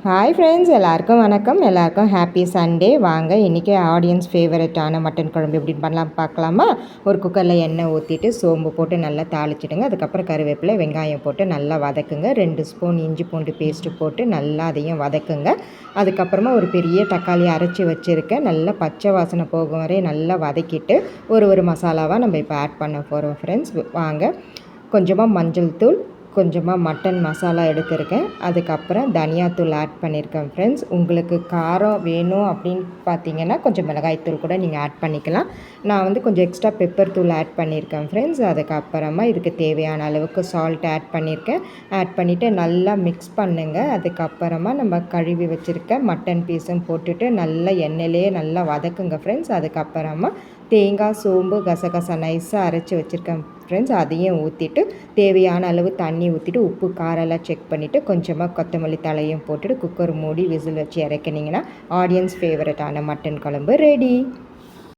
Hi friends, எல்லாருக்கும் வணக்கம். எல்லாருக்கும் ஹாப்பி சண்டே. வாங்க இன்றைக்கி ஆடியன்ஸ் ஃபேவரட்டான மட்டன் குழம்பு எப்படி பண்ணலாம் பார்க்கலாமா? ஒரு குக்கரில் எண்ணெய் ஊற்றிட்டு சோம்பு போட்டு நல்லா தாளிச்சிடுங்க. அதுக்கப்புறம் கருவேப்பிலை வெங்காயம் போட்டு நல்லா வதக்குங்க. 2 ஸ்பூன் இஞ்சி பூண்டு பேஸ்ட்டு போட்டு நல்லா அதையும் வதக்குங்க. அதுக்கப்புறமா ஒரு பெரிய தக்காளி அரைச்சி வச்சுருக்கேன். நல்லா பச்சை வாசனை போகும் வரை நல்லா வதக்கிட்டு ஒரு மசாலாவாக நம்ம இப்போ ஆட் பண்ண போகிறோம் ஃப்ரெண்ட்ஸ். வாங்க. கொஞ்சமாக மஞ்சள் தூள், கொஞ்சமாக மட்டன் மசாலா எடுத்திருக்கேன். அதுக்கப்புறம் தனியாத்தூள் ஆட் பண்ணியிருக்கேன் ஃப்ரெண்ட்ஸ். உங்களுக்கு காரம் வேணும் அப்படின்னு பார்த்தீங்கன்னா கொஞ்சம் மிளகாய்த்தூள் கூட நீங்கள் ஆட் பண்ணிக்கலாம். நான் வந்து கொஞ்சம் எக்ஸ்ட்ரா பெப்பர் தூள் ஆட் பண்ணியிருக்கேன் ஃப்ரெண்ட்ஸ். அதுக்கப்புறமா இதுக்கு தேவையான அளவுக்கு சால்ட் ஆட் பண்ணியிருக்கேன். ஆட் பண்ணிவிட்டு நல்லா மிக்ஸ் பண்ணுங்கள். அதுக்கப்புறமா நம்ம கழுவி வச்சுருக்க மட்டன் பீஸும் போட்டுட்டு நல்லா எண்ணெயிலேயே நல்லா வதக்குங்க ஃப்ரெண்ட்ஸ். அதுக்கப்புறமா தேங்காய், சோம்பு, கசகசா நைஸாக அரைச்சி வச்சுருக்கேன் ஃப்ரெண்ட்ஸ். அதையும் ஊற்றிட்டு தேவையான அளவு தண்ணி ஊற்றிட்டு உப்பு காரெல்லாம் செக் பண்ணிவிட்டு கொஞ்சமாக கொத்தமல்லி தலையும் போட்டுட்டு குக்கர் மூடி விசில் வச்சு இறக்கினீங்கன்னா ஆடியன்ஸ் ஃபேவரட்டான மட்டன் குழம்பு ரெடி.